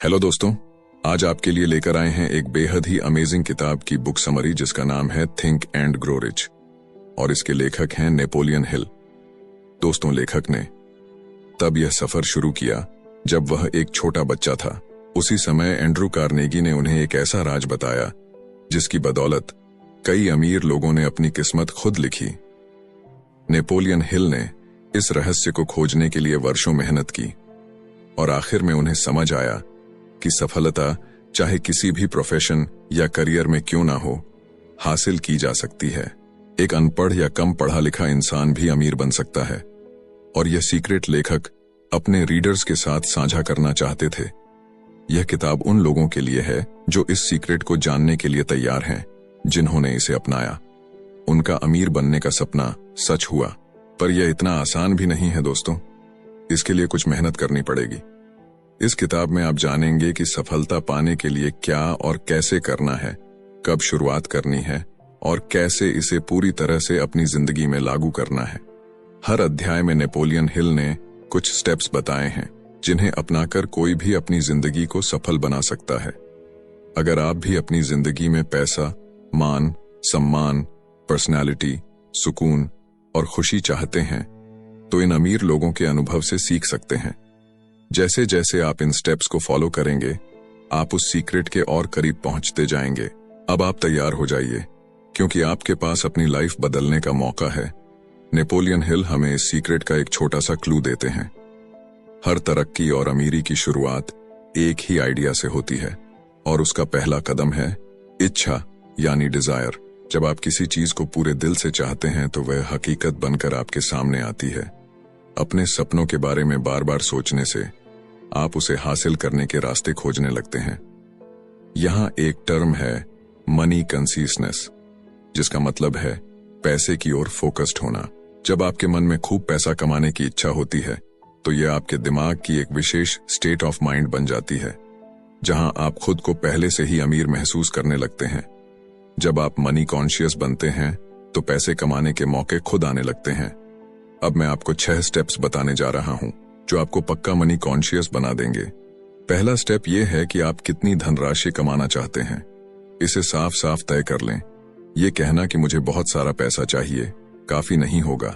Hello दोस्तों, आज आपके लिए लेकर आए हैं एक बेहद ही अमेजिंग किताब की बुक समरी जिसका नाम है थिंक एंड ग्रो रिच और इसके लेखक हैं नेपोलियन हिल। दोस्तों, लेखक ने तब यह सफर शुरू किया जब वह एक छोटा बच्चा था। उसी समय एंड्रू कार्नेगी ने उन्हें एक ऐसा राज बताया जिसकी बदौलत कई अमीर लोगों ने अपनी किस्मत खुद लिखी। नेपोलियन हिल ने इस रहस्य को खोजने के लिए वर्षों मेहनत की और आखिर में उन्हें समझ आया कि सफलता चाहे किसी भी प्रोफेशन या करियर में क्यों ना हो, हासिल की जा सकती है। एक अनपढ़ या कम पढ़ा लिखा इंसान भी अमीर बन सकता है और यह सीक्रेट लेखक अपने रीडर्स के साथ साझा करना चाहते थे। यह किताब उन लोगों के लिए है जो इस सीक्रेट को जानने के लिए तैयार हैं, जिन्होंने इसे अपनाया। उनका अमीर बनने का सपना सच हुआ, पर यह इतना आसान भी नहीं है दोस्तों। इसके लिए कुछ मेहनत करनी पड़ेगी। इस किताब में आप जानेंगे कि सफलता पाने के लिए क्या और कैसे करना है, कब शुरुआत करनी है और कैसे इसे पूरी तरह से अपनी जिंदगी में लागू करना है। हर अध्याय में नेपोलियन हिल ने कुछ स्टेप्स बताए हैं जिन्हें अपनाकर कोई भी अपनी जिंदगी को सफल बना सकता है। अगर आप भी अपनी जिंदगी में पैसा, मान, सम्मान, पर्सनालिटी, सुकून और खुशी चाहते हैं तो इन अमीर लोगों के अनुभव से सीख सकते हैं। जैसे जैसे आप इन स्टेप्स को फॉलो करेंगे, आप उस सीक्रेट के और करीब पहुंचते जाएंगे। अब आप तैयार हो जाइए, क्योंकि आपके पास अपनी लाइफ बदलने का मौका है। नेपोलियन हिल हमें इस सीक्रेट का एक छोटा सा क्लू देते हैं। हर तरक्की और अमीरी की शुरुआत एक ही आइडिया से होती है और उसका पहला कदम है इच्छा, यानी डिजायर। जब आप किसी चीज को पूरे दिल से चाहते हैं तो वह हकीकत बनकर आपके सामने आती है। अपने सपनों के बारे में बार बार सोचने से आप उसे हासिल करने के रास्ते खोजने लगते हैं। यहां एक टर्म है मनी कंसिस्टनेस, जिसका मतलब है पैसे की ओर फोकस्ड होना। जब आपके मन में खूब पैसा कमाने की इच्छा होती है तो यह आपके दिमाग की एक विशेष स्टेट ऑफ माइंड बन जाती है, जहां आप खुद को पहले से ही अमीर महसूस करने लगते हैं। जब आप मनी कॉन्शियस बनते हैं तो पैसे कमाने के मौके खुद आने लगते हैं। अब मैं आपको 6 स्टेप्स बताने जा रहा हूं जो आपको पक्का मनी कॉन्शियस बना देंगे। पहला स्टेप यह है कि आप कितनी धनराशि कमाना चाहते हैं। इसे साफ साफ तय कर लें। यह कहना कि मुझे बहुत सारा पैसा चाहिए काफी नहीं होगा।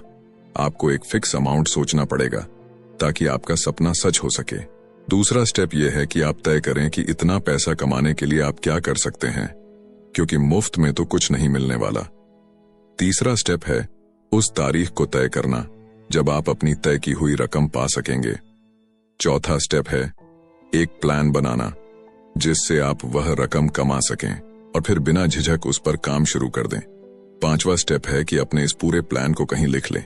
आपको एक फिक्स अमाउंट सोचना पड़ेगा ताकि आपका सपना सच हो सके। दूसरा स्टेप यह है कि आप तय करें कि इतना पैसा कमाने के लिए आप क्या कर सकते हैं, क्योंकि मुफ्त में तो कुछ नहीं मिलने वाला। तीसरा स्टेप है उस तारीख को तय करना जब आप अपनी तय की हुई रकम पा सकेंगे। चौथा स्टेप है एक प्लान बनाना जिससे आप वह रकम कमा सकें और फिर बिना झिझक उस पर काम शुरू कर दें। पांचवा स्टेप है कि अपने इस पूरे प्लान को कहीं लिख लें।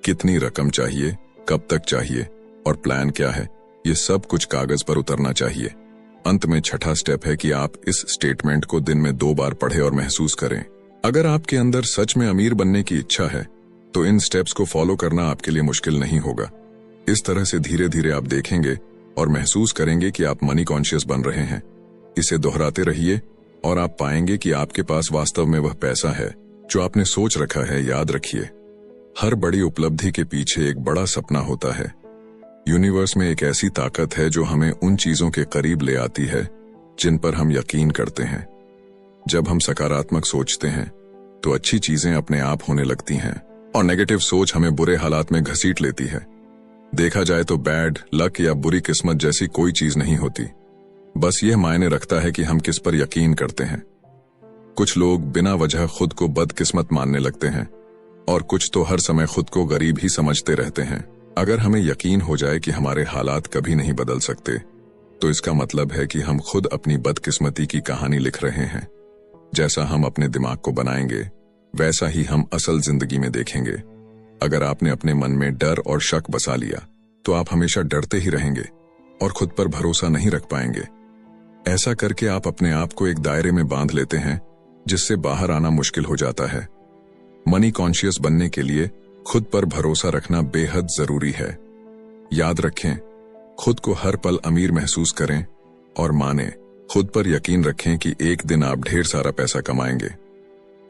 कितनी रकम चाहिए, कब तक चाहिए और प्लान क्या है, ये सब कुछ कागज पर उतरना चाहिए। अंत में छठा स्टेप है कि आप इस स्टेटमेंट को दिन में 2 बार पढ़ें और महसूस करें। अगर आपके अंदर सच में अमीर बनने की इच्छा है तो इन स्टेप्स को फॉलो करना आपके लिए मुश्किल नहीं होगा। इस तरह से धीरे धीरे आप देखेंगे और महसूस करेंगे कि आप मनी कॉन्शियस बन रहे हैं। इसे दोहराते रहिए और आप पाएंगे कि आपके पास वास्तव में वह पैसा है जो आपने सोच रखा है। याद रखिए, हर बड़ी उपलब्धि के पीछे एक बड़ा सपना होता है। यूनिवर्स में एक ऐसी ताकत है जो हमें उन चीजों के करीब ले आती है जिन पर हम यकीन करते हैं। जब हम सकारात्मक सोचते हैं तो अच्छी चीजें अपने आप होने लगती हैं और नेगेटिव सोच हमें बुरे हालात में घसीट लेती है। देखा जाए तो बैड लक या बुरी किस्मत जैसी कोई चीज नहीं होती, बस यह मायने रखता है कि हम किस पर यकीन करते हैं। कुछ लोग बिना वजह खुद को बदकिस्मत मानने लगते हैं और कुछ तो हर समय खुद को गरीब ही समझते रहते हैं। अगर हमें यकीन हो जाए कि हमारे हालात कभी नहीं बदल सकते तो इसका मतलब है कि हम खुद अपनी बदकिस्मती की कहानी लिख रहे हैं। जैसा हम अपने दिमाग को बनाएंगे वैसा ही हम असल जिंदगी में देखेंगे। अगर आपने अपने मन में डर और शक बसा लिया तो आप हमेशा डरते ही रहेंगे और खुद पर भरोसा नहीं रख पाएंगे। ऐसा करके आप अपने आप को एक दायरे में बांध लेते हैं जिससे बाहर आना मुश्किल हो जाता है। मनी कॉन्शियस बनने के लिए खुद पर भरोसा रखना बेहद जरूरी है। याद रखें, खुद को हर पल अमीर महसूस करें और माने, खुद पर यकीन रखें कि एक दिन आप ढेर सारा पैसा कमाएंगे।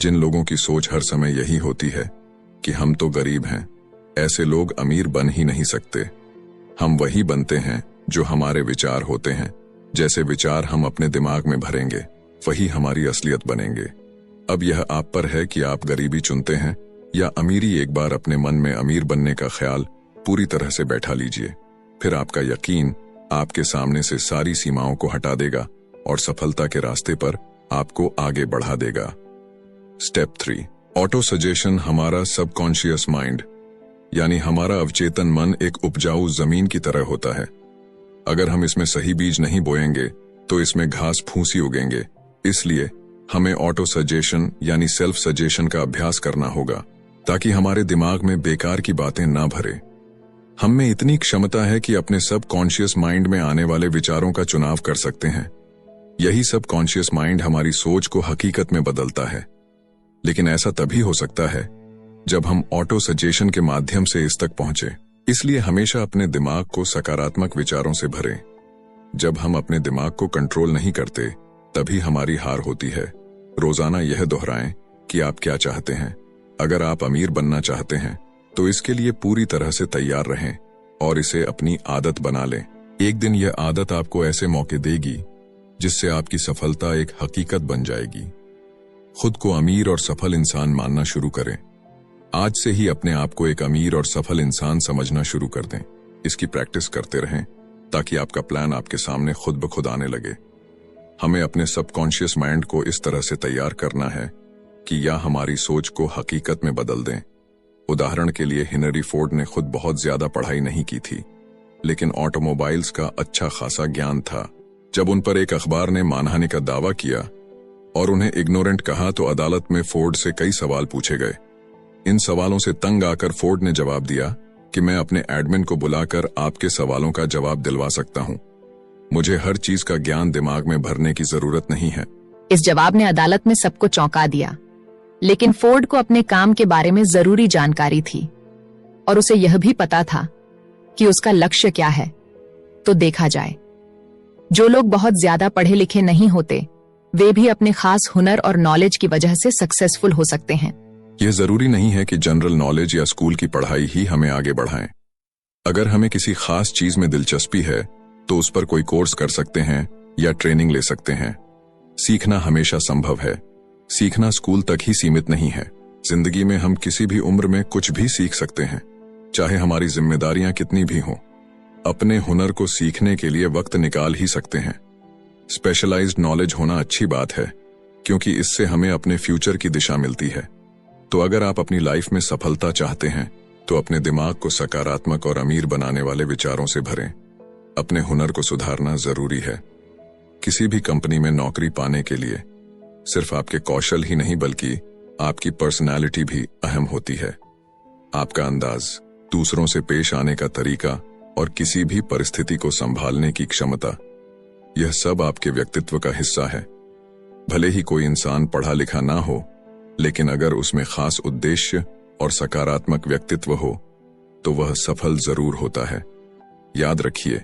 जिन लोगों की सोच हर समय यही होती है कि हम तो गरीब हैं, ऐसे लोग अमीर बन ही नहीं सकते। हम वही बनते हैं जो हमारे विचार होते हैं जैसे विचार हम अपने दिमाग में भरेंगे वही हमारी असलियत बनेंगे। अब यह आप पर है कि आप गरीबी चुनते हैं या अमीरी। एक बार अपने मन में अमीर बनने का ख्याल पूरी तरह से बैठा लीजिए, फिर आपका यकीन आपके सामने से सारी सीमाओं को हटा देगा और सफलता के रास्ते पर आपको आगे बढ़ा देगा। Step 3, auto suggestion. हमारा सबकॉन्शियस माइंड यानी हमारा अवचेतन मन एक उपजाऊ जमीन की तरह होता है। अगर हम इसमें सही बीज नहीं बोएंगे तो इसमें घास फूसी उगेंगे। इसलिए हमें ऑटो सजेशन यानी सेल्फ सजेशन का अभ्यास करना होगा ताकि हमारे दिमाग में बेकार की बातें ना भरे। हम में इतनी क्षमता है कि अपने सबकॉन्शियस माइंड में आने वाले विचारों का चुनाव कर सकते हैं। यही सबकॉन्शियस माइंड हमारी सोच को हकीकत में बदलता है। लेकिन ऐसा तभी हो सकता है जब हम ऑटो सजेशन के माध्यम से इस तक पहुंचे। इसलिए हमेशा अपने दिमाग को सकारात्मक विचारों से भरें। जब हम अपने दिमाग को कंट्रोल नहीं करते तभी हमारी हार होती है। रोजाना यह दोहराएं कि आप क्या चाहते हैं। अगर आप अमीर बनना चाहते हैं तो इसके लिए पूरी तरह से तैयार रहें और इसे अपनी आदत बना लें। एक दिन यह आदत आपको ऐसे मौके देगी जिससे आपकी सफलता एक हकीकत बन जाएगी। खुद को अमीर और सफल इंसान मानना शुरू करें। आज से ही अपने आप को एक अमीर और सफल इंसान समझना शुरू कर दें। इसकी प्रैक्टिस करते रहें ताकि आपका प्लान आपके सामने खुद ब खुद आने लगे। हमें अपने सबकॉन्शियस माइंड को इस तरह से तैयार करना है कि यह हमारी सोच को हकीकत में बदल दें। उदाहरण के लिए हेनरी फोर्ड ने खुद बहुत ज्यादा पढ़ाई नहीं की थी, लेकिन ऑटोमोबाइल्स का अच्छा खासा ज्ञान था। जब उन पर एक अखबार ने मानहानि का दावा किया और उन्हें इग्नोरेंट कहा तो अदालत में फोर्ड से कई सवाल पूछे गए। इन सवालों से तंग आकर फोर्ड ने जवाब दिया कि मैं अपने एडमिन को बुलाकर आपके सवालों का जवाब दिलवा सकता हूं। मुझे हर चीज का ज्ञान दिमाग में भरने की जरूरत नहीं है। इस जवाब ने अदालत में सबको चौंका दिया, लेकिन फोर्ड को अपने काम के बारे में जरूरी जानकारी थी और उसे यह भी पता था कि उसका लक्ष्य क्या है। तो देखा जाए, जो लोग बहुत ज्यादा पढ़े लिखे नहीं होते वे भी अपने खास हुनर और नॉलेज की वजह से सक्सेसफुल हो सकते हैं। यह जरूरी नहीं है कि जनरल नॉलेज या स्कूल की पढ़ाई ही हमें आगे बढ़ाएं। अगर हमें किसी खास चीज में दिलचस्पी है तो उस पर कोई कोर्स कर सकते हैं या ट्रेनिंग ले सकते हैं। सीखना हमेशा संभव है। सीखना स्कूल तक ही सीमित नहीं है। जिंदगी में हम किसी भी उम्र में कुछ भी सीख सकते हैं, चाहे हमारी जिम्मेदारियां कितनी भी हों। अपने हुनर को सीखने के लिए वक्त निकाल ही सकते हैं। स्पेशलाइज्ड नॉलेज होना अच्छी बात है क्योंकि इससे हमें अपने फ्यूचर की दिशा मिलती है। तो अगर आप अपनी लाइफ में सफलता चाहते हैं तो अपने दिमाग को सकारात्मक और अमीर बनाने वाले विचारों से भरें। अपने हुनर को सुधारना जरूरी है। किसी भी कंपनी में नौकरी पाने के लिए सिर्फ आपके कौशल ही नहीं बल्कि आपकी पर्सनालिटी भी अहम होती है। आपका अंदाज, दूसरों से पेश आने का तरीका और किसी भी परिस्थिति को संभालने की क्षमता, यह सब आपके व्यक्तित्व का हिस्सा है। भले ही कोई इंसान पढ़ा लिखा ना हो, लेकिन अगर उसमें खास उद्देश्य और सकारात्मक व्यक्तित्व हो तो वह सफल जरूर होता है। याद रखिए,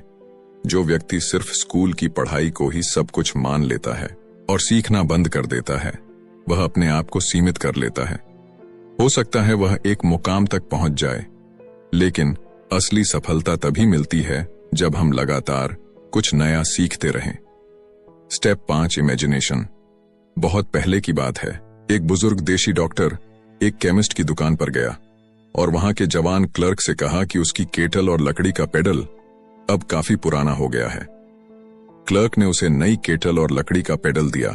जो व्यक्ति सिर्फ स्कूल की पढ़ाई को ही सब कुछ मान लेता है और सीखना बंद कर देता है, वह अपने आप को सीमित कर लेता है। हो सकता है वह एक मुकाम तक पहुंच जाए, लेकिन असली सफलता तभी मिलती है जब हम लगातार कुछ नया सीखते रहें। Step 5, imagination. बहुत पहले की बात है। एक बुजुर्ग देशी डॉक्टर एक केमिस्ट की दुकान पर गया और वहां के जवान क्लर्क से कहा कि उसकी केटल और लकड़ी का पेडल अब काफी पुराना हो गया है। क्लर्क ने उसे नई केटल और लकड़ी का पेडल दिया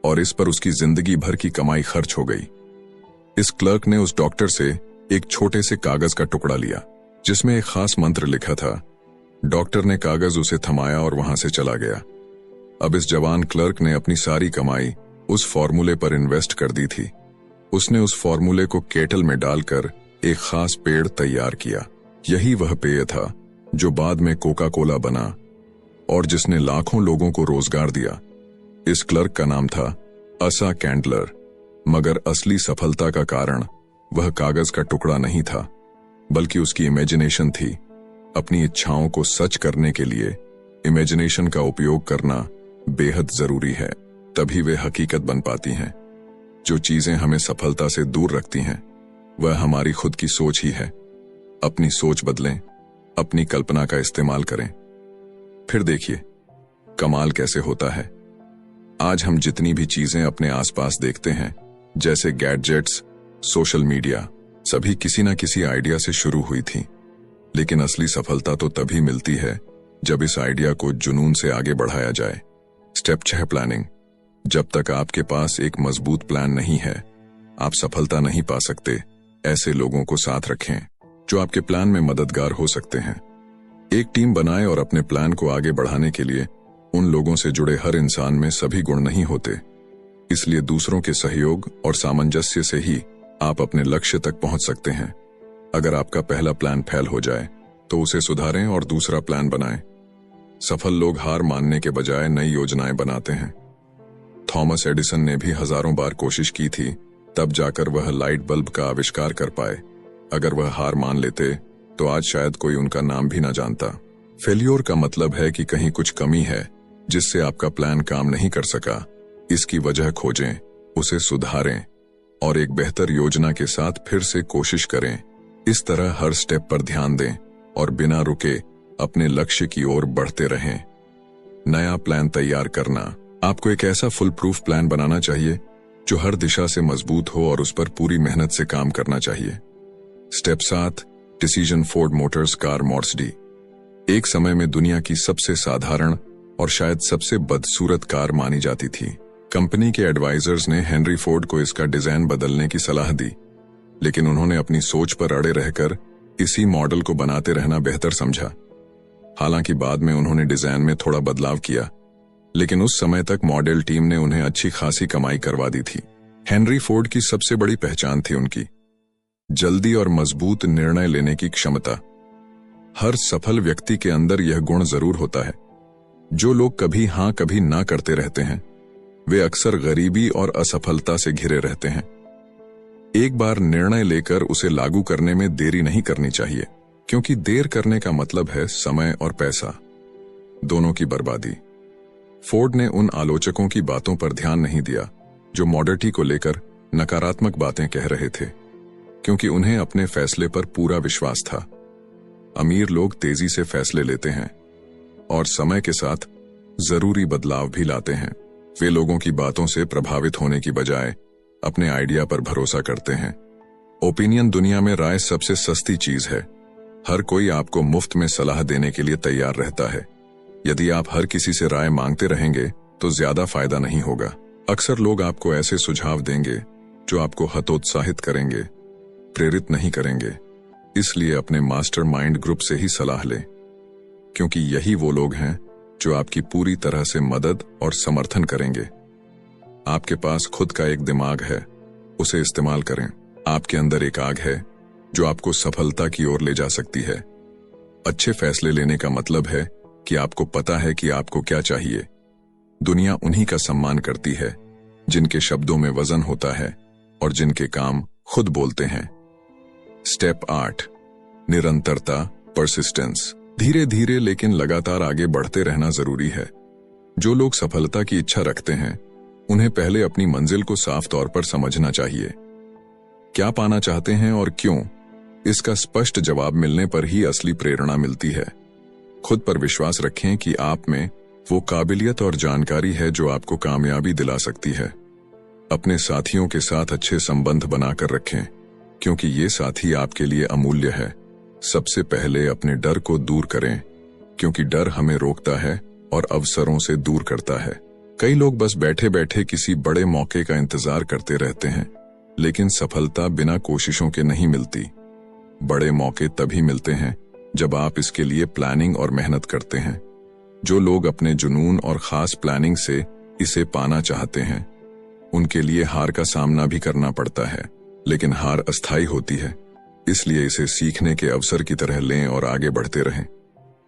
और इस पर उसकी जिंदगी भर की कमाई खर्च हो गई। इस क्लर्क ने उस डॉक्टर से एक छोटे से कागज का टुकड़ा लिया जिसमें एक खास मंत्र लिखा था। डॉक्टर ने कागज उसे थमाया और वहां से चला गया। अब इस जवान क्लर्क ने अपनी सारी कमाई उस फॉर्मूले पर इन्वेस्ट कर दी थी। उसने उस फॉर्मूले को केटल में डालकर एक खास पेड़ तैयार किया। यही वह पेय था जो बाद में कोका कोला बना और जिसने लाखों लोगों को रोजगार दिया। इस क्लर्क का नाम था असा कैंडलर, मगर असली सफलता का कारण वह कागज का टुकड़ा नहीं था, बल्कि उसकी इमेजिनेशन थी। अपनी इच्छाओं को सच करने के लिए इमेजिनेशन का उपयोग करना बेहद जरूरी है, तभी वे हकीकत बन पाती हैं। जो चीजें हमें सफलता से दूर रखती हैं वह हमारी खुद की सोच ही है। अपनी सोच बदलें, अपनी कल्पना का इस्तेमाल करें। फिर देखिए, कमाल कैसे होता है। आज हम जितनी भी चीजें अपने आसपास देखते हैं, जैसे गैजेट्स, सोशल मीडिया, सभी किसी न किसी आइडिया से शुरू हुई थी। लेकिन असली सफलता तो तभी मिलती है जब इस आइडिया को जुनून से आगे बढ़ाया जाए। Step 6, planning. जब तक आपके पास एक मजबूत प्लान नहीं है, आप सफलता नहीं पा सकते। ऐसे लोगों को साथ रखें जो आपके प्लान में मददगार हो सकते हैं। एक टीम बनाएं और अपने प्लान को आगे बढ़ाने के लिए उन लोगों से जुड़े हर इंसान में सभी गुण नहीं होते, इसलिए दूसरों के सहयोग और सामंजस्य से ही आप अपने लक्ष्य तक पहुंच सकते हैं। अगर आपका पहला प्लान फेल हो जाए तो उसे सुधारें और दूसरा प्लान बनाएं। सफल लोग हार मानने के बजाय नई योजनाएं बनाते हैं। थॉमस एडिसन ने भी हजारों बार कोशिश की थी, तब जाकर वह लाइट बल्ब का आविष्कार कर पाए। अगर वह हार मान लेते तो आज शायद कोई उनका नाम भी ना जानता। फेल्योर का मतलब है कि कहीं कुछ कमी है जिससे आपका प्लान काम नहीं कर सका। इसकी वजह खोजें, उसे सुधारें और एक बेहतर योजना के साथ फिर से कोशिश करें। इस तरह हर स्टेप पर ध्यान दें और बिना रुके अपने लक्ष्य की ओर बढ़ते रहें। नया प्लान तैयार करना। आपको एक ऐसा फुल प्रूफ प्लान बनाना चाहिए जो हर दिशा से मजबूत हो और उस पर पूरी मेहनत से काम करना चाहिए। Step 7, decision. Ford Motors car model D एक समय में दुनिया की सबसे साधारण और शायद सबसे बदसूरत कार मानी जाती थी। कंपनी के एडवाइजर्स ने हेनरी फोर्ड को इसका डिजाइन बदलने की सलाह दी, लेकिन उन्होंने अपनी सोच पर अड़े रहकर इसी मॉडल को बनाते रहना बेहतर समझा। हालांकि बाद में उन्होंने डिजाइन में थोड़ा बदलाव किया, लेकिन उस समय तक मॉडल टीम ने उन्हें अच्छी खासी कमाई करवा दी थी। हेनरी फोर्ड की सबसे बड़ी पहचान थी उनकी जल्दी और मजबूत निर्णय लेने की क्षमता। हर सफल व्यक्ति के अंदर यह गुण जरूर होता है। जो लोग कभी हां कभी ना करते रहते हैं, वे अक्सर गरीबी और असफलता से घिरे रहते हैं। एक बार निर्णय लेकर उसे लागू करने में देरी नहीं करनी चाहिए, क्योंकि देर करने का मतलब है समय और पैसा दोनों की बर्बादी। फोर्ड ने उन आलोचकों की बातों पर ध्यान नहीं दिया जो मॉडल टी को लेकर नकारात्मक बातें कह रहे थे, क्योंकि उन्हें अपने फैसले पर पूरा विश्वास था। अमीर लोग तेजी से फैसले लेते हैं और समय के साथ जरूरी बदलाव भी लाते हैं। वे लोगों की बातों से प्रभावित होने की बजाय अपने आइडिया पर भरोसा करते हैं। ओपिनियन दुनिया में राय सबसे सस्ती चीज है। हर कोई आपको मुफ्त में सलाह देने के लिए तैयार रहता है। यदि आप हर किसी से राय मांगते रहेंगे तो ज्यादा फायदा नहीं होगा। अक्सर लोग आपको ऐसे सुझाव देंगे जो आपको हतोत्साहित करेंगे, प्रेरित नहीं करेंगे। इसलिए अपने मास्टरमाइंड ग्रुप से ही सलाह लें, क्योंकि यही वो लोग हैं जो आपकी पूरी तरह से मदद और समर्थन करेंगे। आपके पास खुद का एक दिमाग है, उसे इस्तेमाल करें। आपके अंदर एक आग है जो आपको सफलता की ओर ले जा सकती है। अच्छे फैसले लेने का मतलब है कि आपको पता है कि आपको क्या चाहिए। दुनिया उन्हीं का सम्मान करती है जिनके शब्दों में वजन होता है और जिनके काम खुद बोलते हैं। स्टेप 8, निरंतरता, परसिस्टेंस। धीरे धीरे लेकिन लगातार आगे बढ़ते रहना जरूरी है। जो लोग सफलता की इच्छा रखते हैं, उन्हें पहले अपनी मंजिल को साफ तौर पर समझना चाहिए। क्या पाना चाहते हैं और क्यों, इसका स्पष्ट जवाब मिलने पर ही असली प्रेरणा मिलती है। खुद पर विश्वास रखें कि आप में वो काबिलियत और जानकारी है जो आपको कामयाबी दिला सकती है। अपने साथियों के साथ अच्छे संबंध बनाकर रखें, क्योंकि ये साथी आपके लिए अमूल्य है। सबसे पहले अपने डर को दूर करें, क्योंकि डर हमें रोकता है और अवसरों से दूर करता है। कई लोग बस बैठे बैठे किसी बड़े मौके का इंतजार करते रहते हैं, लेकिन सफलता बिना कोशिशों के नहीं मिलती। बड़े मौके तभी मिलते हैं जब आप इसके लिए प्लानिंग और मेहनत करते हैं। जो लोग अपने जुनून और खास प्लानिंग से इसे पाना चाहते हैं, उनके लिए हार का सामना भी करना पड़ता है, लेकिन हार अस्थायी होती है। इसलिए इसे सीखने के अवसर की तरह लें और आगे बढ़ते रहें।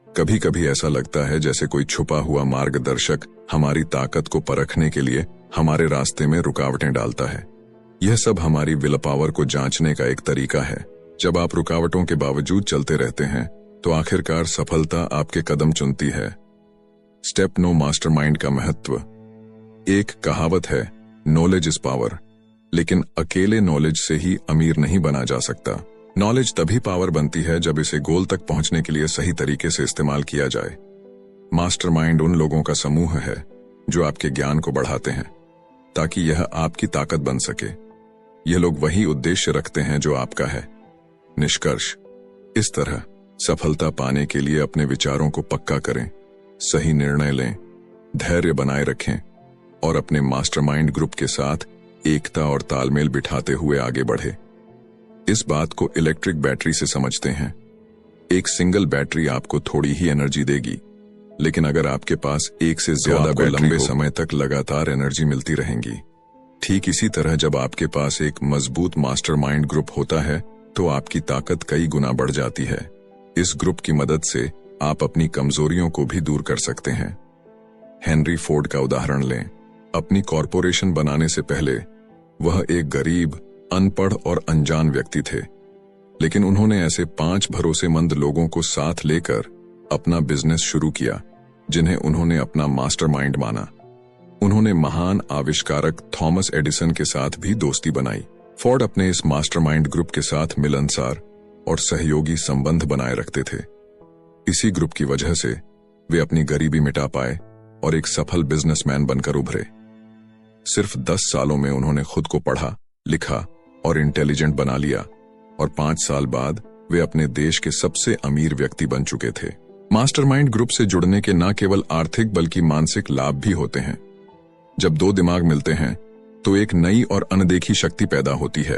कभी कभी ऐसा लगता है जैसे कोई छुपा हुआ मार्गदर्शक हमारी ताकत को परखने के लिए हमारे रास्ते में रुकावटें डालता है। यह सब हमारी विल पावर को जांचने का एक तरीका है। जब आप रुकावटों के बावजूद चलते रहते हैं, तो आखिरकार सफलता आपके कदम चुनती है। स्टेप 9, मास्टरमाइंड का महत्व। एक कहावत है, नॉलेज इज पावर, लेकिन अकेले नॉलेज से ही अमीर नहीं बना जा सकता। नॉलेज तभी पावर बनती है जब इसे गोल तक पहुंचने के लिए सही तरीके से इस्तेमाल किया जाए। मास्टरमाइंड उन लोगों का समूह है जो आपके ज्ञान को बढ़ाते हैं ताकि यह आपकी ताकत बन सके। यह लोग वही उद्देश्य रखते हैं जो आपका है। निष्कर्ष, इस तरह सफलता पाने के लिए अपने विचारों को पक्का करें, सही निर्णय लें, धैर्य बनाए रखें और अपने मास्टरमाइंड ग्रुप के साथ एकता और तालमेल बिठाते हुए आगे बढ़े। इस बात को इलेक्ट्रिक बैटरी से समझते हैं। एक सिंगल बैटरी आपको थोड़ी ही एनर्जी देगी, लेकिन अगर आपके पास एक से ज्यादा बैटरी लंबे समय तक लगातार एनर्जी मिलती रहेंगी। ठीक इसी तरह जब आपके पास एक मजबूत मास्टरमाइंड ग्रुप होता है तो आपकी ताकत कई गुना बढ़ जाती है। इस ग्रुप की मदद से आप अपनी कमजोरियों को भी दूर कर सकते हैं। हेनरी फोर्ड का उदाहरण लें। अपनी कॉरपोरेशन बनाने से पहले वह एक गरीब, अनपढ़ और अनजान व्यक्ति थे, लेकिन उन्होंने ऐसे 5 भरोसेमंद लोगों को साथ लेकर अपना बिजनेस शुरू किया जिन्हें उन्होंने अपना मास्टरमाइंड माना। उन्होंने महान आविष्कारक थॉमस एडिसन के साथ भी दोस्ती बनाई। फोर्ड अपने इस मास्टरमाइंड ग्रुप के साथ मिलनसार और सहयोगी संबंध बनाए रखते थे। इसी ग्रुप की वजह से वे अपनी गरीबी मिटा पाए और एक सफल बिजनेसमैन बनकर उभरे। सिर्फ 10 सालों में उन्होंने खुद को पढ़ा, लिखा और इंटेलिजेंट बना लिया और 5 साल बाद वे अपने देश के सबसे अमीर व्यक्ति बन चुके थे। मास्टरमाइंड ग्रुप से जुड़ने के न केवल आर्थिक बल्कि मानसिक लाभ भी होते हैं। जब 2 दिमाग मिलते हैं तो एक नई और अनदेखी शक्ति पैदा होती है।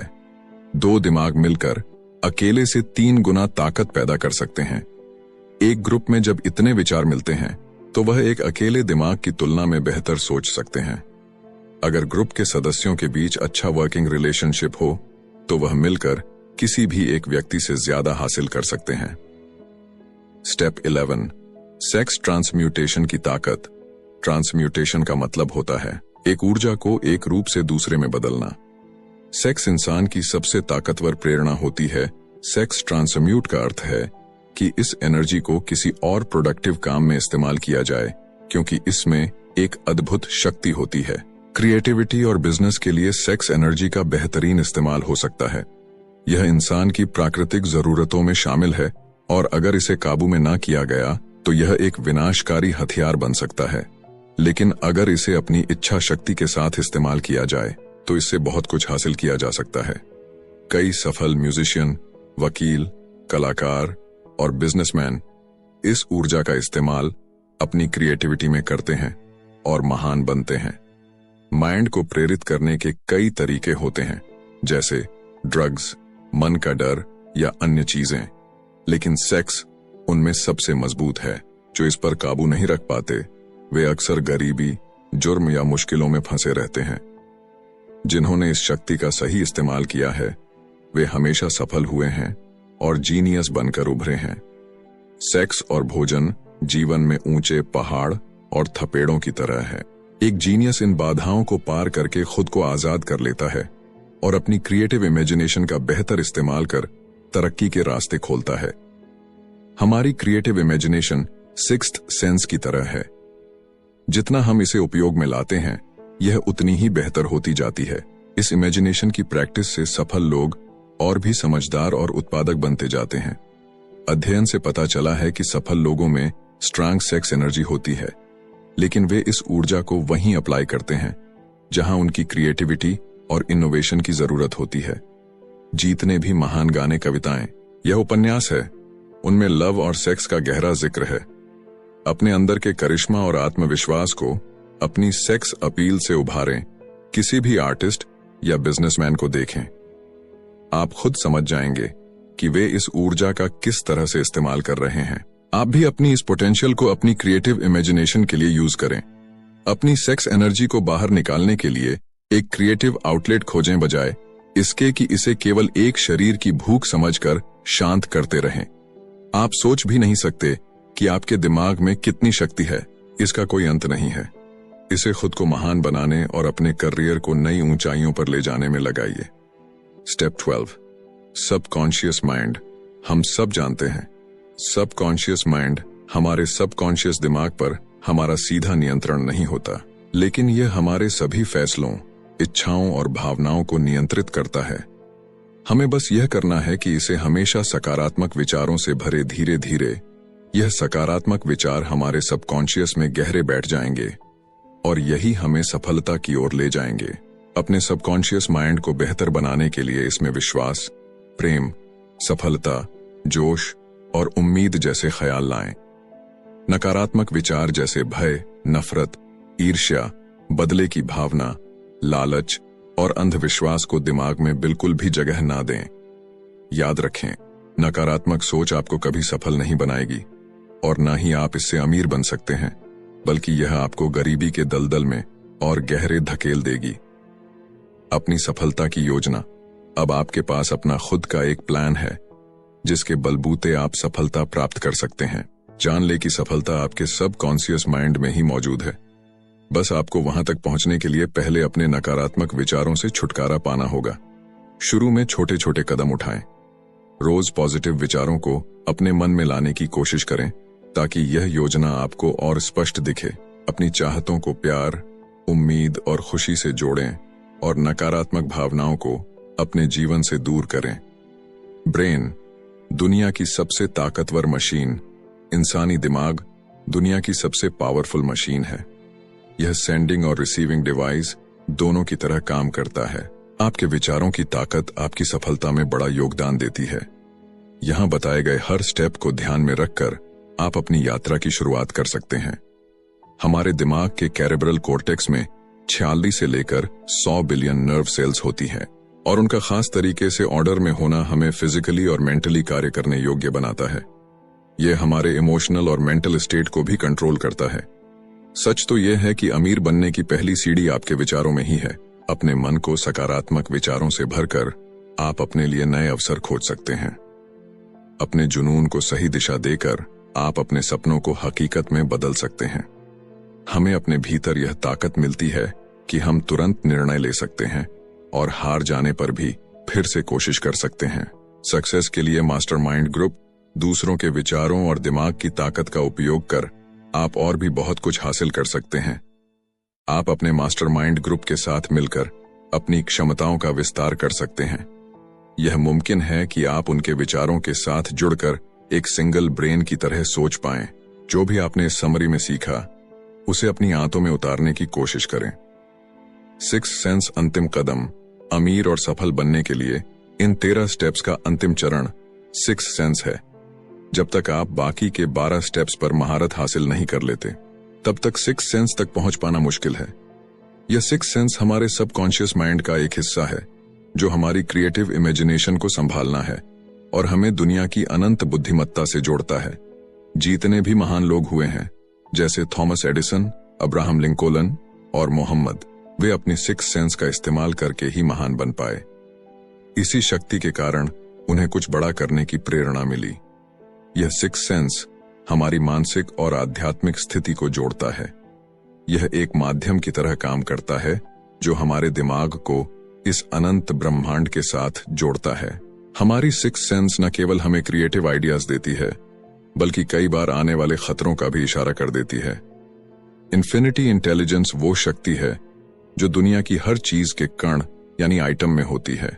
2 दिमाग मिलकर अकेले से 3 गुना ताकत पैदा कर सकते हैं। एक ग्रुप में जब इतने विचार मिलते हैं तो वह एक अकेले दिमाग की तुलना में बेहतर सोच सकते हैं। अगर ग्रुप के सदस्यों के बीच अच्छा वर्किंग रिलेशनशिप हो तो वह मिलकर किसी भी एक व्यक्ति से ज्यादा हासिल कर सकते हैं। स्टेप 11, सेक्स ट्रांसम्यूटेशन की ताकत। ट्रांसम्यूटेशन का मतलब होता है एक ऊर्जा को एक रूप से दूसरे में बदलना। सेक्स इंसान की सबसे ताकतवर प्रेरणा होती है। सेक्स ट्रांसम्यूट का अर्थ है कि इस एनर्जी को किसी और प्रोडक्टिव काम में इस्तेमाल किया जाए, क्योंकि इसमें एक अद्भुत शक्ति होती है। क्रिएटिविटी और बिजनेस के लिए सेक्स एनर्जी का बेहतरीन इस्तेमाल हो सकता है। यह इंसान की प्राकृतिक जरूरतों में शामिल है और अगर इसे काबू में ना किया गया तो यह एक विनाशकारी हथियार बन सकता है। लेकिन अगर इसे अपनी इच्छा शक्ति के साथ इस्तेमाल किया जाए तो इससे बहुत कुछ हासिल किया जा सकता है। कई सफल म्यूजिशियन, वकील, कलाकार और बिजनेसमैन इस ऊर्जा का इस्तेमाल अपनी क्रिएटिविटी में करते हैं और महान बनते हैं। माइंड को प्रेरित करने के कई तरीके होते हैं, जैसे ड्रग्स, मन का डर या अन्य चीजें, लेकिन सेक्स उनमें सबसे मजबूत है। जो इस पर काबू नहीं रख पाते वे अक्सर गरीबी, जुर्म या मुश्किलों में फंसे रहते हैं। जिन्होंने इस शक्ति का सही इस्तेमाल किया है वे हमेशा सफल हुए हैं और जीनियस बनकर उभरे हैं। सेक्स और भोजन जीवन में ऊंचे पहाड़ और थपेड़ों की तरह है। एक जीनियस इन बाधाओं को पार करके खुद को आजाद कर लेता है और अपनी क्रिएटिव इमेजिनेशन का बेहतर इस्तेमाल कर तरक्की के रास्ते खोलता है। हमारी क्रिएटिव इमेजिनेशन सिक्स्थ सेंस की तरह है। जितना हम इसे उपयोग में लाते हैं यह उतनी ही बेहतर होती जाती है। इस इमेजिनेशन की प्रैक्टिस से सफल लोग और भी समझदार और उत्पादक बनते जाते हैं। अध्ययन से पता चला है कि सफल लोगों में स्ट्रांग सेक्स एनर्जी होती है, लेकिन वे इस ऊर्जा को वहीं अप्लाई करते हैं जहां उनकी क्रिएटिविटी और इनोवेशन की जरूरत होती है। जीतने भी महान गाने, कविताएं, यह उपन्यास है, उनमें लव और सेक्स का गहरा जिक्र है। अपने अंदर के करिश्मा और आत्मविश्वास को अपनी सेक्स अपील से उभारें। किसी भी आर्टिस्ट या बिजनेसमैन को देखें, आप खुद समझ जाएंगे कि वे इस ऊर्जा का किस तरह से इस्तेमाल कर रहे हैं। आप भी अपनी इस पोटेंशियल को अपनी क्रिएटिव इमेजिनेशन के लिए यूज करें। अपनी सेक्स एनर्जी को बाहर निकालने के लिए एक क्रिएटिव आउटलेट खोजें, बजाय इसके कि इसे केवल एक शरीर की भूख समझकर शांत करते रहें। आप सोच भी नहीं सकते कि आपके दिमाग में कितनी शक्ति है। इसका कोई अंत नहीं है। इसे खुद को महान बनाने और अपने करियर को नई ऊंचाइयों पर ले जाने में लगाइए। Step 12, subconscious mind. हम सब जानते हैं सबकॉन्शियस माइंड हमारे सबकॉन्शियस दिमाग पर हमारा सीधा नियंत्रण नहीं होता, लेकिन यह हमारे सभी फैसलों, इच्छाओं और भावनाओं को नियंत्रित करता है। हमें बस यह करना है कि इसे हमेशा सकारात्मक विचारों से भरे धीरे धीरे यह सकारात्मक विचार हमारे सबकॉन्शियस में गहरे बैठ जाएंगे और यही हमें सफलता की ओर ले जाएंगे। अपने सबकॉन्शियस माइंड को बेहतर बनाने के लिए इसमें विश्वास, प्रेम, सफलता, जोश और उम्मीद जैसे ख्याल लाएं। नकारात्मक विचार जैसे भय, नफरत, ईर्ष्या, बदले की भावना, लालच और अंधविश्वास को दिमाग में बिल्कुल भी जगह ना दें। याद रखें, नकारात्मक सोच आपको कभी सफल नहीं बनाएगी और ना ही आप इससे अमीर बन सकते हैं, बल्कि यह आपको गरीबी के दलदल में और गहरे धकेल देगी। अपनी सफलता की योजना। अब आपके पास अपना खुद का एक प्लान है जिसके बलबूते आप सफलता प्राप्त कर सकते हैं। जान ले कि सफलता आपके सबकॉन्शियस माइंड में ही मौजूद है। बस आपको वहां तक पहुंचने के लिए पहले अपने नकारात्मक विचारों से छुटकारा पाना होगा। शुरू में छोटे छोटे कदम उठाएं। रोज पॉजिटिव विचारों को अपने मन में लाने की कोशिश करें ताकि यह योजना आपको और स्पष्ट दिखे। अपनी चाहतों को प्यार, उम्मीद और खुशी से जोड़ें और नकारात्मक भावनाओं को अपने जीवन से दूर करें। ब्रेन, दुनिया की सबसे ताकतवर मशीन। इंसानी दिमाग दुनिया की सबसे पावरफुल मशीन है। यह सेंडिंग और रिसीविंग डिवाइस दोनों की तरह काम करता है। आपके विचारों की ताकत आपकी सफलता में बड़ा योगदान देती है। यहां बताए गए हर स्टेप को ध्यान में रखकर आप अपनी यात्रा की शुरुआत कर सकते हैं। हमारे दिमाग के कैरेब्रल कॉर्टेक्स में 46 से लेकर 100 बिलियन नर्व सेल्स होती हैं और उनका खास तरीके से ऑर्डर में होना हमें फिजिकली और मेंटली कार्य करने योग्य बनाता है। यह हमारे इमोशनल और मेंटल स्टेट को भी कंट्रोल करता है। सच तो यह है कि अमीर बनने की पहली सीढ़ी आपके विचारों में ही है। अपने मन को सकारात्मक विचारों से भरकर आप अपने लिए नए अवसर खोज सकते हैं। अपने जुनून को सही दिशा देकर आप अपने सपनों को हकीकत में बदल सकते हैं। हमें अपने भीतर यह ताकत मिलती है कि हम तुरंत निर्णय ले सकते हैं और हार जाने पर भी फिर से कोशिश कर सकते हैं। सक्सेस के लिए मास्टरमाइंड ग्रुप दूसरों के विचारों और दिमाग की ताकत का उपयोग कर आप और भी बहुत कुछ हासिल कर सकते हैं। आप अपने मास्टरमाइंड ग्रुप के साथ मिलकर अपनी क्षमताओं का विस्तार कर सकते हैं। यह मुमकिन है कि आप उनके विचारों के साथ जुड़कर एक सिंगल ब्रेन की तरह सोच पाएं। जो भी आपने इस समरी में सीखा उसे अपनी आंतों में उतारने की कोशिश करें। सिक्स्थ सेंस अंतिम कदम। अमीर और सफल बनने के लिए इन 13 स्टेप्स का अंतिम चरण सिक्स्थ सेंस है। जब तक आप बाकी के 12 स्टेप्स पर महारत हासिल नहीं कर लेते तब तक सिक्स्थ सेंस तक पहुंच पाना मुश्किल है। यह सिक्स्थ सेंस हमारे सबकॉन्शियस माइंड का एक हिस्सा है जो हमारी क्रिएटिव इमेजिनेशन को संभालना है और हमें दुनिया की अनंत बुद्धिमत्ता से जोड़ता है। जितने भी महान लोग हुए हैं जैसे थॉमस एडिसन, अब्राहम लिंकोलन और मोहम्मद, वे अपनी सिक्स्थ सेंस का इस्तेमाल करके ही महान बन पाए। इसी शक्ति के कारण उन्हें कुछ बड़ा करने की प्रेरणा मिली। यह सिक्स्थ सेंस हमारी मानसिक और आध्यात्मिक स्थिति को जोड़ता है। यह एक माध्यम की तरह काम करता है जो हमारे दिमाग को इस अनंत ब्रह्मांड के साथ जोड़ता है। हमारी सिक्स्थ सेंस न केवल हमें क्रिएटिव आइडियाज देती है बल्कि कई बार आने वाले खतरों का भी इशारा कर देती है। इन्फिनिटी इंटेलिजेंस वो शक्ति है जो दुनिया की हर चीज के कण यानी आइटम में होती है।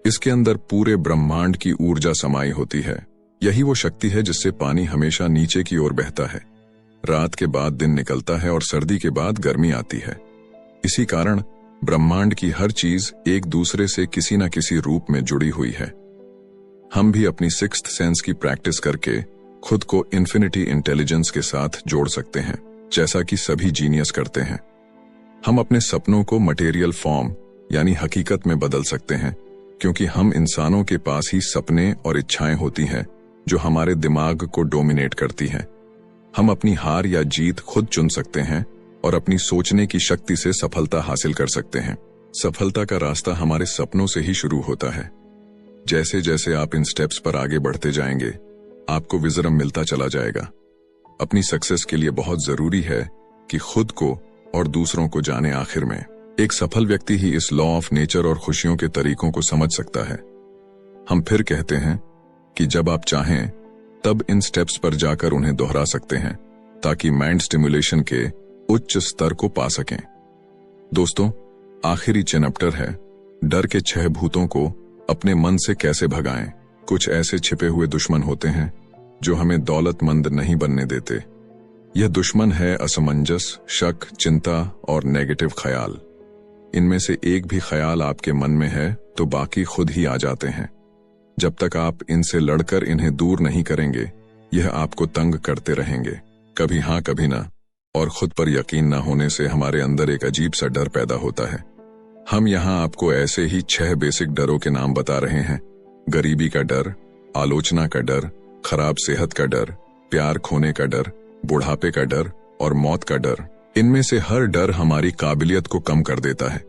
इसके अंदर पूरे ब्रह्मांड की ऊर्जा समाई होती है। यही वो शक्ति है जिससे पानी हमेशा नीचे की ओर बहता है, रात के बाद दिन निकलता है और सर्दी के बाद गर्मी आती है। इसी कारण ब्रह्मांड की हर चीज एक दूसरे से किसी न किसी रूप में जुड़ी हुई है। हम भी अपनी सिक्स्थ सेंस की प्रैक्टिस करके खुद को इन्फिनिटी इंटेलिजेंस के साथ जोड़ सकते हैं, जैसा कि सभी जीनियस करते हैं। हम अपने सपनों को मटेरियल फॉर्म यानी हकीकत में बदल सकते हैं, क्योंकि हम इंसानों के पास ही सपने और इच्छाएं होती हैं जो हमारे दिमाग को डोमिनेट करती हैं। हम अपनी हार या जीत खुद चुन सकते हैं और अपनी सोचने की शक्ति से सफलता हासिल कर सकते हैं। सफलता का रास्ता हमारे सपनों से ही शुरू होता है। जैसे जैसे आप इन स्टेप्स पर आगे बढ़ते जाएंगे, आपको विजडम मिलता चला जाएगा। अपनी सक्सेस के लिए बहुत जरूरी है कि खुद को और दूसरों को जाने। आखिर में एक सफल व्यक्ति ही इस लॉ ऑफ नेचर और खुशियों के तरीकों को समझ सकता है। हम फिर कहते हैं कि जब आप चाहें तब इन स्टेप्स पर जाकर उन्हें दोहरा सकते हैं ताकि माइंड स्टिमुलेशन के उच्च स्तर को पा सकें। दोस्तों, आखिरी चैप्टर है डर के 6 भूतों को अपने मन से कैसे भगाएं। कुछ ऐसे छिपे हुए दुश्मन होते हैं जो हमें दौलतमंद नहीं बनने देते। यह दुश्मन है असमंजस, शक, चिंता और नेगेटिव ख्याल। इनमें से एक भी ख्याल आपके मन में है तो बाकी खुद ही आ जाते हैं। जब तक आप इनसे लड़कर इन्हें दूर नहीं करेंगे, यह आपको तंग करते रहेंगे, कभी हाँ कभी ना। और खुद पर यकीन ना होने से हमारे अंदर एक अजीब सा डर पैदा होता है। हम यहाँ आपको ऐसे ही 6 बेसिक डरों के नाम बता रहे हैं। गरीबी का डर, आलोचना का डर, खराब सेहत का डर, प्यार खोने का डर, बुढ़ापे का डर और मौत का डर। इनमें से हर डर हमारी काबिलियत को कम कर देता है,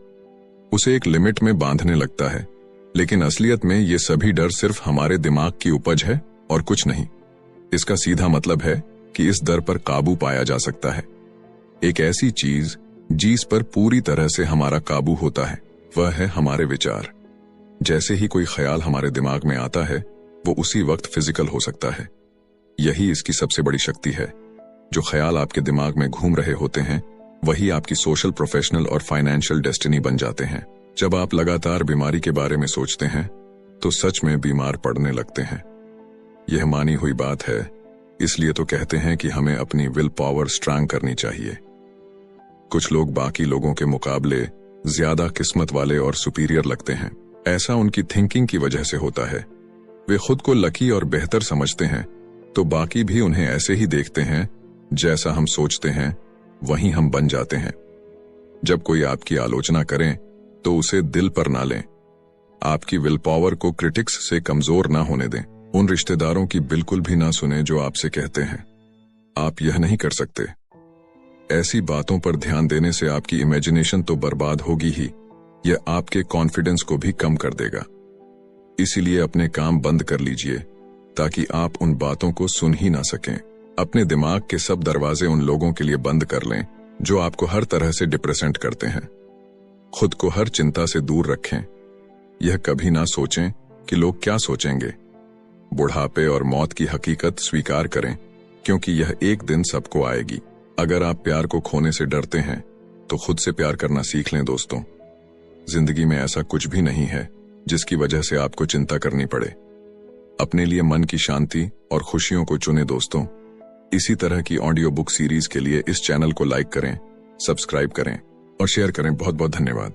उसे एक लिमिट में बांधने लगता है। लेकिन असलियत में ये सभी डर सिर्फ हमारे दिमाग की उपज है और कुछ नहीं। इसका सीधा मतलब है कि इस डर पर काबू पाया जा सकता है। एक ऐसी चीज जिस पर पूरी तरह से हमारा काबू होता है, वह है हमारे विचार। जैसे ही कोई ख्याल हमारे दिमाग में आता है, वो उसी वक्त फिजिकल हो सकता है। यही इसकी सबसे बड़ी शक्ति है। जो ख्याल आपके दिमाग में घूम रहे होते हैं, वही आपकी सोशल, प्रोफेशनल और फाइनेंशियल डेस्टिनी बन जाते हैं। जब आप लगातार बीमारी के बारे में सोचते हैं, तो सच में बीमार पड़ने लगते हैं। यह मानी हुई बात है, इसलिए तो कहते हैं कि हमें अपनी विल पावर स्ट्रांग करनी चाहिए। कुछ लोग बाकी लोगों के मुकाबले ज्यादा किस्मत वाले और सुपीरियर लगते हैं। ऐसा उनकी थिंकिंग की वजह से होता है। वे खुद को लकी और बेहतर समझते हैं, तो बाकी भी उन्हें ऐसे ही देखते हैं। जैसा हम सोचते हैं वहीं हम बन जाते हैं। जब कोई आपकी आलोचना करें तो उसे दिल पर ना लें। आपकी विल पावर को क्रिटिक्स से कमजोर ना होने दें। उन रिश्तेदारों की बिल्कुल भी ना सुने जो आपसे कहते हैं आप यह नहीं कर सकते। ऐसी बातों पर ध्यान देने से आपकी इमेजिनेशन तो बर्बाद होगी ही, यह आपके कॉन्फिडेंस को भी कम कर देगा। इसीलिए अपने काम बंद कर लीजिए ताकि आप उन बातों को सुन ही ना सकें। अपने दिमाग के सब दरवाजे उन लोगों के लिए बंद कर लें जो आपको हर तरह से डिप्रेसेंट करते हैं। खुद को हर चिंता से दूर रखें। यह कभी ना सोचें कि लोग क्या सोचेंगे। बुढ़ापे और मौत की हकीकत स्वीकार करें, क्योंकि यह एक दिन सबको आएगी। अगर आप प्यार को खोने से डरते हैं तो खुद से प्यार करना सीख लें दोस्तों। जिंदगी में ऐसा कुछ भी नहीं है जिसकी वजह से आपको चिंता करनी पड़े। अपने लिए मन की शांति और खुशियों को चुने दोस्तों। इसी तरह की ऑडियो बुक सीरीज के लिए इस चैनल को लाइक करें, सब्सक्राइब करें और शेयर करें। बहुत बहुत धन्यवाद।